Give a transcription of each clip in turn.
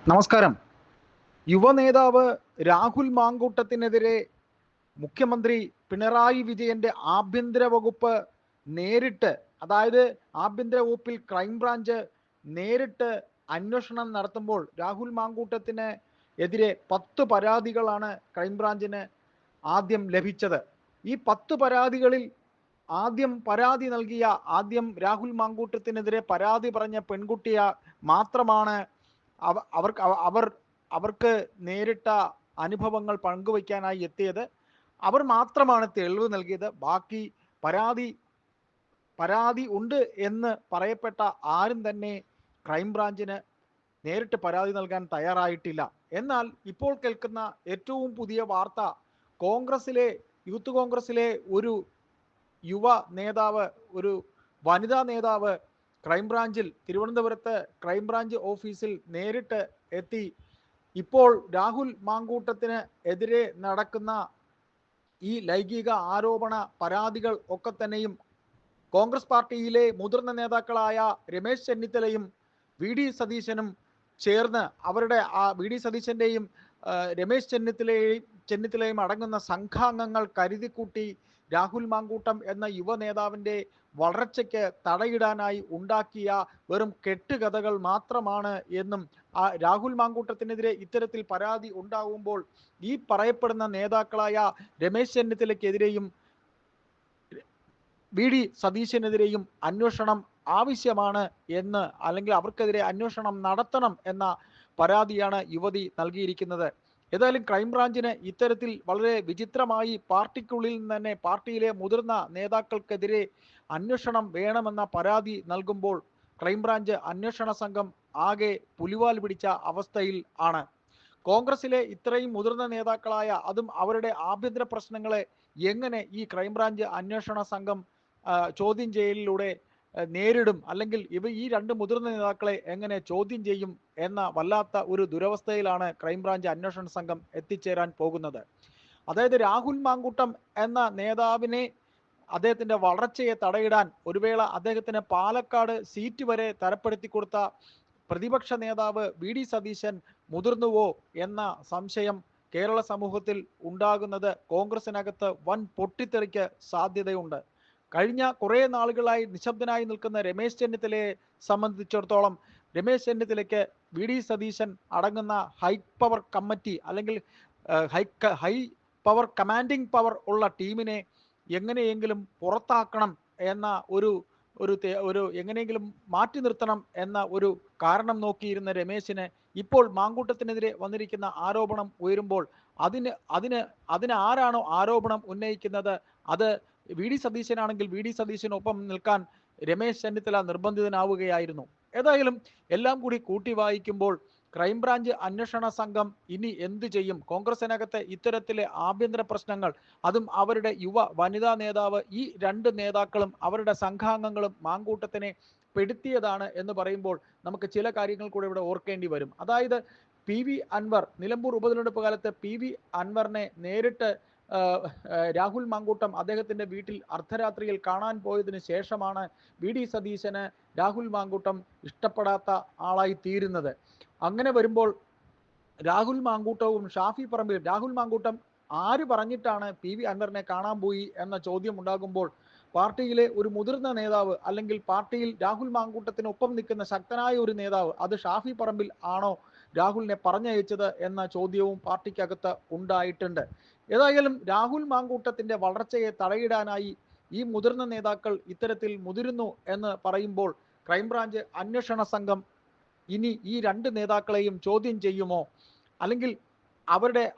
നമസ്കാരം. യുവനേതാവ് രാഹുൽ മാങ്കൂട്ടത്തിനെതിരെ മുഖ്യമന്ത്രി പിണറായി വിജയന്റെ ആഭ്യന്തര വകുപ്പ് നേരിട്ട്, അതായത് ആഭ്യന്തര വകുപ്പിൽ ക്രൈംബ്രാഞ്ച് നേരിട്ട് അന്വേഷണം നടത്തുമ്പോൾ രാഹുൽ മാങ്കൂട്ടത്തിന് എതിരെ 10 പരാതികളാണ് ക്രൈംബ്രാഞ്ചിന് ആദ്യം ലഭിച്ചത്. ഈ 10 പരാതികളിൽ ആദ്യം രാഹുൽ മാങ്കൂട്ടത്തിനെതിരെ പരാതി പറഞ്ഞ പെൺകുട്ടിയെ മാത്രമാണ് അവർക്ക് നേരിട്ട അനുഭവങ്ങൾ പങ്കുവയ്ക്കാനായി എത്തിയത്. അവർ മാത്രമാണ് തെളിവ് നൽകിയത്. ബാക്കി പരാതി ഉണ്ട് എന്ന് പറയപ്പെട്ട ആരും തന്നെ ക്രൈംബ്രാഞ്ചിന് നേരിട്ട് പരാതി നൽകാൻ തയ്യാറായിട്ടില്ല. എന്നാൽ ഇപ്പോൾ കേൾക്കുന്ന ഏറ്റവും പുതിയ വാർത്ത, യൂത്ത് കോൺഗ്രസിലെ ഒരു യുവ നേതാവ്, ഒരു വനിതാ നേതാവ് തിരുവനന്തപുരത്ത് ക്രൈംബ്രാഞ്ച് ഓഫീസിൽ നേരിട്ട് എത്തി ഇപ്പോൾ രാഹുൽ മാങ്കൂട്ടത്തിന് എതിരെ നടക്കുന്ന ഈ ലൈംഗിക ആരോപണ പരാതികൾ ഒക്കെ തന്നെയും കോൺഗ്രസ് പാർട്ടിയിലെ മുതിർന്ന നേതാക്കളായ രമേശ് ചെന്നിത്തലയും വി ഡി സതീശനും ചേർന്ന് വി ഡി സതീശന്റെയും രമേശ് ചെന്നിത്തലയും അടങ്ങുന്ന സംഘാംഗങ്ങൾ കരുതിക്കൂട്ടി രാഹുൽ മാങ്കൂട്ടം എന്ന യുവ നേതാവിന്റെ വളർച്ചയ്ക്ക് തടയിടാനായി ഉണ്ടാക്കിയ വെറും കെട്ടുകഥകൾ മാത്രമാണ് എന്നും, രാഹുൽ മാങ്കൂട്ടത്തിനെതിരെ ഇത്തരത്തിൽ പരാതി ഉണ്ടാകുമ്പോൾ ഈ പറയപ്പെടുന്ന നേതാക്കളായ രമേശ് ചെന്നിത്തലയ്ക്കെതിരെയും വി ഡി സതീശനെതിരെയും അന്വേഷണം ആവശ്യമാണ് എന്ന്, അല്ലെങ്കിൽ അവർക്കെതിരെ അന്വേഷണം നടത്തണം എന്ന പരാതിയാണ് യുവതി നൽകിയിരിക്കുന്നത്. ഏതായാലും ക്രൈംബ്രാഞ്ചിന് ഇത്തരത്തിൽ വളരെ വിചിത്രമായി പാർട്ടിക്കുള്ളിൽ നിന്ന് തന്നെ പാർട്ടിയിലെ മുതിർന്ന നേതാക്കൾക്കെതിരെ അന്വേഷണം വേണമെന്ന പരാതി നൽകുമ്പോൾ ക്രൈംബ്രാഞ്ച് അന്വേഷണ സംഘം ആകെ പുലിവാൽ പിടിച്ച അവസ്ഥയിൽ ആണ്. കോൺഗ്രസിലെ ഇത്രയും മുതിർന്ന നേതാക്കളായ, അതും അവരുടെ ആഭ്യന്തര പ്രശ്നങ്ങളെ എങ്ങനെ ഈ ക്രൈംബ്രാഞ്ച് അന്വേഷണ സംഘം ചോദ്യം ചെയ്യലിലൂടെ നേരിടും, അല്ലെങ്കിൽ ഈ രണ്ട് മുതിർന്ന നേതാക്കളെ എങ്ങനെ ചോദ്യം ചെയ്യും എന്ന വല്ലാത്ത ഒരു ദുരവസ്ഥയിലാണ് ക്രൈംബ്രാഞ്ച് അന്വേഷണ സംഘം എത്തിച്ചേരാൻ പോകുന്നത്. അതായത് രാഹുൽ മാങ്കൂട്ടം എന്ന നേതാവിനെ, അദ്ദേഹത്തിന്റെ വളർച്ചയെ തടയിടാൻ ഒരു വേള അദ്ദേഹത്തിന് പാലക്കാട് സീറ്റ് വരെ തരപ്പെടുത്തി കൊടുത്ത പ്രതിപക്ഷ നേതാവ് വി ഡി സതീശൻ മുതിർന്നുവോ എന്ന സംശയം കേരള സമൂഹത്തിൽ ഉണ്ടാകുന്നത് കോൺഗ്രസിനകത്ത് വൻ പൊട്ടിത്തെറിക്ക് സാധ്യതയുണ്ട്. കഴിഞ്ഞ കുറേ നാളുകളായി നിശബ്ദനായി നിൽക്കുന്ന രമേശ് ചെന്നിത്തലയെ സംബന്ധിച്ചിടത്തോളം, രമേശ് ചെന്നിത്തലയ്ക്ക് വി ഡി സതീശൻ അടങ്ങുന്ന ഹൈ പവർ കമ്മിറ്റി, അല്ലെങ്കിൽ ഹൈ പവർ കമാൻഡിംഗ് പവർ ഉള്ള ടീമിനെ എങ്ങനെയെങ്കിലും പുറത്താക്കണം എന്ന ഒരു എങ്ങനെയെങ്കിലും മാറ്റി നിർത്തണം എന്ന ഒരു കാരണം നോക്കിയിരുന്ന രമേശിന് ഇപ്പോൾ മാങ്കൂട്ടത്തിനെതിരെ വന്നിരിക്കുന്ന ആരോപണം ഉയരുമ്പോൾ അതിന് ആരാണോ ആരോപണം ഉന്നയിക്കുന്നത്, അത് വി ഡി സതീശനാണെങ്കിൽ വി ഡി സതീശനൊപ്പം നിൽക്കാൻ രമേശ് ചെന്നിത്തല നിർബന്ധിതനാവുകയായിരുന്നു. ഏതായാലും എല്ലാം കൂടി കൂട്ടി വായിക്കുമ്പോൾ ക്രൈംബ്രാഞ്ച് അന്വേഷണ സംഘം ഇനി എന്തു ചെയ്യും? കോൺഗ്രസിനകത്തെ ഇത്തരത്തിലെ ആഭ്യന്തര പ്രശ്നങ്ങൾ, അതും അവരുടെ വനിതാ നേതാവ്, ഈ രണ്ട് നേതാക്കളും അവരുടെ സംഘാംഗങ്ങളും മാങ്കൂട്ടത്തിനെ പെടുത്തിയതാണ് എന്ന് പറയുമ്പോൾ നമുക്ക് ചില കാര്യങ്ങൾ കൂടെ ഇവിടെ ഓർക്കേണ്ടി വരും. അതായത് നിലമ്പൂർ ഉപതെരഞ്ഞെടുപ്പ് കാലത്ത് പി വി അൻവറിനെ നേരിട്ട് രാഹുൽ മാങ്കൂട്ടം അദ്ദേഹത്തിന്റെ വീട്ടിൽ അർദ്ധരാത്രിയിൽ കാണാൻ പോയതിനു ശേഷമാണ് വി ഡി സതീശന് രാഹുൽ മാങ്കൂട്ടം ഇഷ്ടപ്പെടാത്ത ആളായി തീരുന്നത്. അങ്ങനെ വരുമ്പോൾ രാഹുൽ മാങ്കൂട്ടം ആര് പറഞ്ഞിട്ടാണ് പി വി അൻവറിനെ കാണാൻ പോയി എന്ന ചോദ്യം ഉണ്ടാകുമ്പോൾ, പാർട്ടിയിലെ ഒരു മുതിർന്ന നേതാവ്, അല്ലെങ്കിൽ പാർട്ടിയിൽ രാഹുൽ മാങ്കൂട്ടത്തിനൊപ്പം നിൽക്കുന്ന ശക്തനായ ഒരു നേതാവ്, അത് ഷാഫി പറമ്പിൽ ആണോ രാഹുലിനെ പറഞ്ഞയച്ചത് എന്ന ചോദ്യവും പാർട്ടിക്കകത്ത് ഉണ്ടായിട്ടുണ്ട്. ഏതായാലും രാഹുൽ മാങ്കൂട്ടത്തിന്റെ വളർച്ചയെ തടയിടാനായി ഈ മുതിർന്ന നേതാക്കൾ ഇത്തരത്തിൽ മുതിരുന്നു എന്ന് പറയുമ്പോൾ ക്രൈംബ്രാഞ്ച് അന്വേഷണ സംഘം ഇനി ഈ രണ്ട് നേതാക്കളെയും ചോദ്യം ചെയ്യുമോ, അല്ലെങ്കിൽ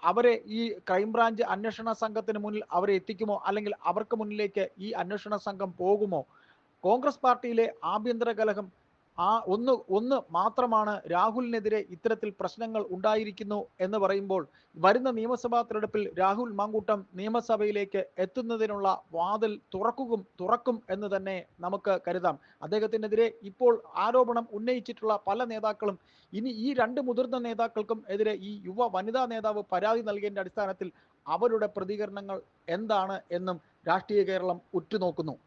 അവരെ ഈ ക്രൈംബ്രാഞ്ച് അന്വേഷണ സംഘത്തിന് മുന്നിൽ അവരെ എത്തിക്കുമോ, അല്ലെങ്കിൽ അവർക്ക് മുന്നിലേക്ക് ഈ അന്വേഷണ സംഘം പോകുമോ? കോൺഗ്രസ് പാർട്ടിയിലെ ആഭ്യന്തര കലഹം ഒന്ന് മാത്രമാണ് രാഹുലിനെതിരെ ഇത്തരത്തിൽ പ്രശ്നങ്ങൾ ഉണ്ടായിരിക്കുന്നു എന്ന് പറയുമ്പോൾ, വരുന്ന നിയമസഭാ തെരഞ്ഞെടുപ്പിൽ രാഹുൽ മാങ്കൂട്ടം നിയമസഭയിലേക്ക് എത്തുന്നതിനുള്ള വാതിൽ തുറക്കും എന്ന് തന്നെ നമുക്ക് കരുതാം. അദ്ദേഹത്തിനെതിരെ ഇപ്പോൾ ആരോപണം ഉന്നയിച്ചിട്ടുള്ള പല നേതാക്കളും ഇനി ഈ രണ്ട് മുതിർന്ന നേതാക്കൾക്കും എതിരെ ഈ വനിതാ നേതാവ് പരാതി നൽകിയതിന്റെ അടിസ്ഥാനത്തിൽ അവരുടെ പ്രതികരണങ്ങൾ എന്താണ് എന്നും രാഷ്ട്രീയ കേരളം ഉറ്റുനോക്കുന്നു.